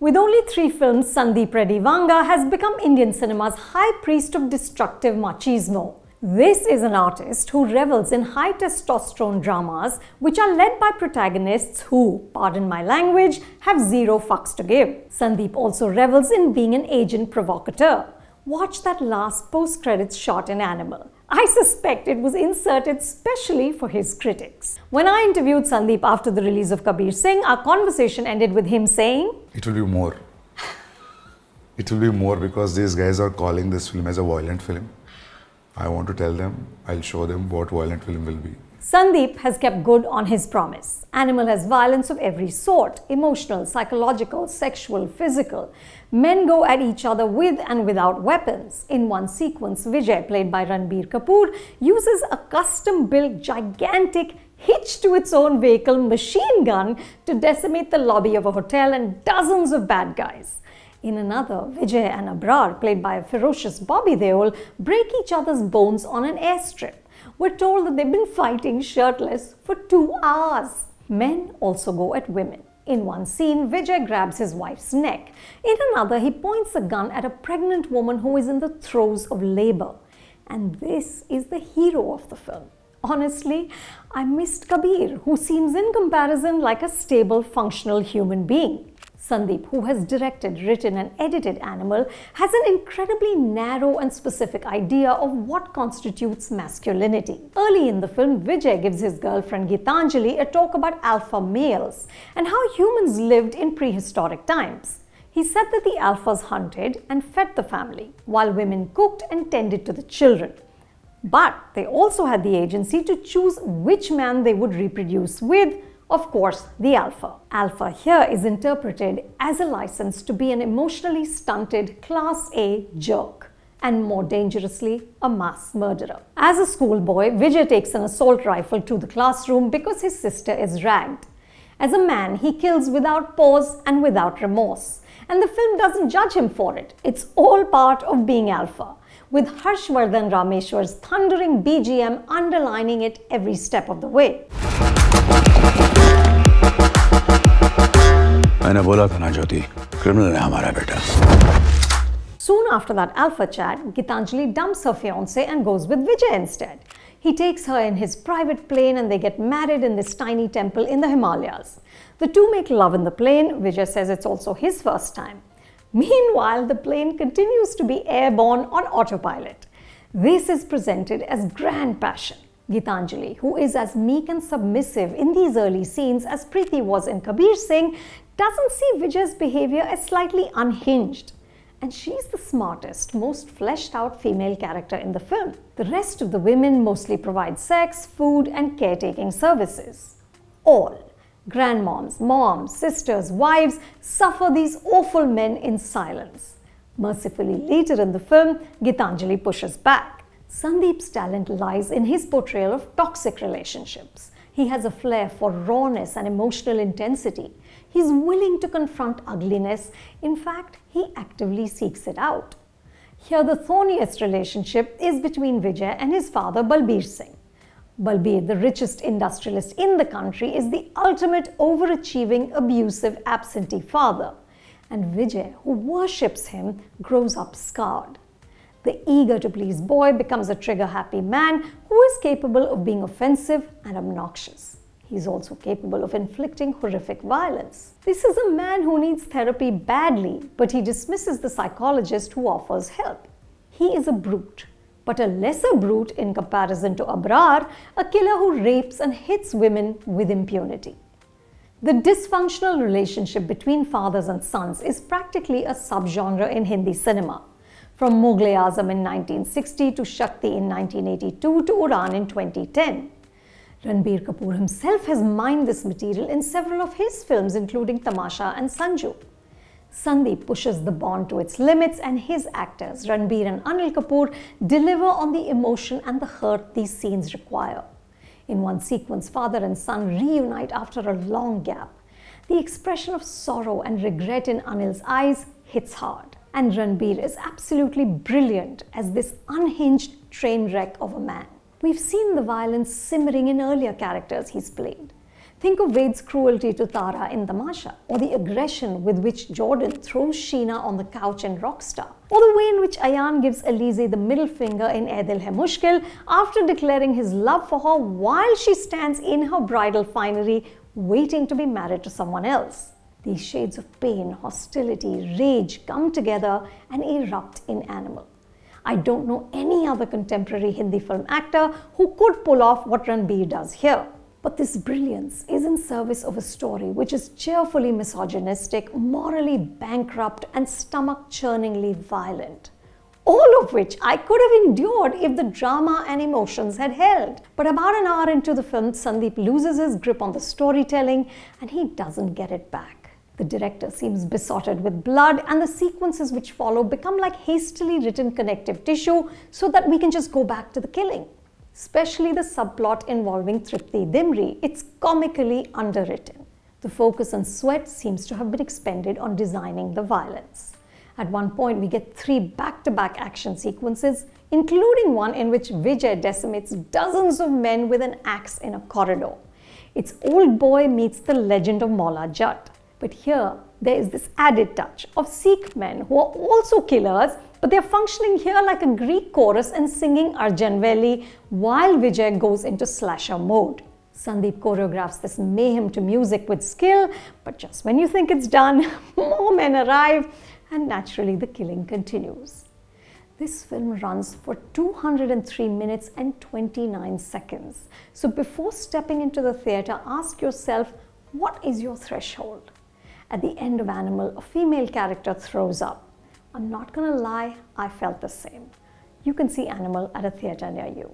With only 3 films, Sandeep Reddy Vanga has become Indian cinema's high priest of destructive machismo. This is an artist who revels in high testosterone dramas which are led by protagonists who, pardon my language, have zero fucks to give. Sandeep also revels in being an agent provocateur. Watch that last post-credits shot in Animal. I suspect it was inserted specially for his critics. When I interviewed Sandeep after the release of Kabir Singh, our conversation ended with him saying, "It will be more. It will be more because these guys are calling this film as a violent film. I want to tell them, I'll show them what violent film will be." Sandeep has kept good on his promise. Animal has violence of every sort: emotional, psychological, sexual, physical. Men go at each other with and without weapons. In one sequence, Vijay, played by Ranbir Kapoor, uses a custom-built gigantic hitch-to-its-own vehicle machine gun to decimate the lobby of a hotel and dozens of bad guys. In another, Vijay and Abrar, played by a ferocious Bobby Deol, break each other's bones on an airstrip. We're told that they've been fighting shirtless for 2 hours. Men also go at women. In one scene, Vijay grabs his wife's neck. In another, he points a gun at a pregnant woman who is in the throes of labor. And this is the hero of the film. Honestly, I missed Kabir, who seems in comparison like a stable, functional human being. Sandeep, who has directed, written and edited Animal, has an incredibly narrow and specific idea of what constitutes masculinity. Early in the film, Vijay gives his girlfriend Gitanjali a talk about alpha males and how humans lived in prehistoric times. He said that the alphas hunted and fed the family, while women cooked and tended to the children. But they also had the agency to choose which man they would reproduce with. Of course, the alpha. Alpha here is interpreted as a license to be an emotionally stunted Class A jerk, and more dangerously, a mass murderer. As a schoolboy, Vijay takes an assault rifle to the classroom because his sister is ragged. As a man, he kills without pause and without remorse. And the film doesn't judge him for it. It's all part of being alpha, with Harshvardhan Rameshwar's thundering BGM underlining it every step of the way. मैंने बोला था ना ज्योति, criminal है हमारा बेटा. Soon after that alpha chat, Gitanjali dumps her fiancé and goes with Vijay instead. He takes her in his private plane and they get married in this tiny temple in the Himalayas. The two make love in the plane. Vijay says it's also his first time. Meanwhile, the plane continues to be airborne on autopilot. This is presented as grand passion. Gitanjali, who is as meek and submissive in these early scenes as Preeti was in Kabir Singh, doesn't see Vijay's behavior as slightly unhinged. And she's the smartest, most fleshed out female character in the film. The rest of the women mostly provide sex, food and caretaking services. All, grandmoms, moms, sisters, wives, suffer these awful men in silence. Mercifully, later in the film, Gitanjali pushes back. Sandeep's talent lies in his portrayal of toxic relationships. He has a flair for rawness and emotional intensity. He's willing to confront ugliness. In fact, he actively seeks it out. Here, the thorniest relationship is between Vijay and his father, Balbir Singh. Balbir, the richest industrialist in the country, is the ultimate overachieving, abusive, absentee father. And Vijay, who worships him, grows up scarred. The eager-to-please boy becomes a trigger-happy man who is capable of being offensive and obnoxious. He's also capable of inflicting horrific violence. This is a man who needs therapy badly, but he dismisses the psychologist who offers help. He is a brute, but a lesser brute in comparison to Abrar, a killer who rapes and hits women with impunity. The dysfunctional relationship between fathers and sons is practically a subgenre in Hindi cinema. From Mughal-e-Azam in 1960 to Shakti in 1982 to Udan in 2010. Ranbir Kapoor himself has mined this material in several of his films, including Tamasha and Sanju. Sandeep pushes the bond to its limits, and his actors, Ranbir and Anil Kapoor, deliver on the emotion and the hurt these scenes require. In one sequence, father and son reunite after a long gap. The expression of sorrow and regret in Anil's eyes hits hard. And Ranbir is absolutely brilliant as this unhinged train wreck of a man. We've seen the violence simmering in earlier characters he's played. Think of Wade's cruelty to Tara in Tamasha, or the aggression with which Jordan throws Sheena on the couch in Rockstar, or the way in which Ayan gives Alize the middle finger in Ae Dil Hai Mushkil after declaring his love for her while she stands in her bridal finery waiting to be married to someone else. These shades of pain, hostility, rage come together and erupt in Animal. I don't know any other contemporary Hindi film actor who could pull off what Ranbir does here. But this brilliance is in service of a story which is cheerfully misogynistic, morally bankrupt, and stomach-churningly violent. All of which I could have endured if the drama and emotions had held. But about an hour into the film, Sandeep loses his grip on the storytelling and he doesn't get it back. The director seems besotted with blood, and the sequences which follow become like hastily written connective tissue so that we can just go back to the killing. Especially the subplot involving Tripti Dimri. It's comically underwritten. The focus on sweat seems to have been expended on designing the violence. At one point, we get 3 back-to-back action sequences, including one in which Vijay decimates dozens of men with an axe in a corridor. It's Old Boy meets the legend of Maula Jatt. But here, there is this added touch of Sikh men who are also killers, but they're functioning here like a Greek chorus and singing Arjanveli while Vijay goes into slasher mode. Sandeep choreographs this mayhem to music with skill, but just when you think it's done, more men arrive, and naturally the killing continues. This film runs for 203 minutes and 29 seconds. So before stepping into the theatre, ask yourself, what is your threshold? At the end of Animal, a female character throws up. I'm not gonna lie, I felt the same. You can see Animal at a theatre near you.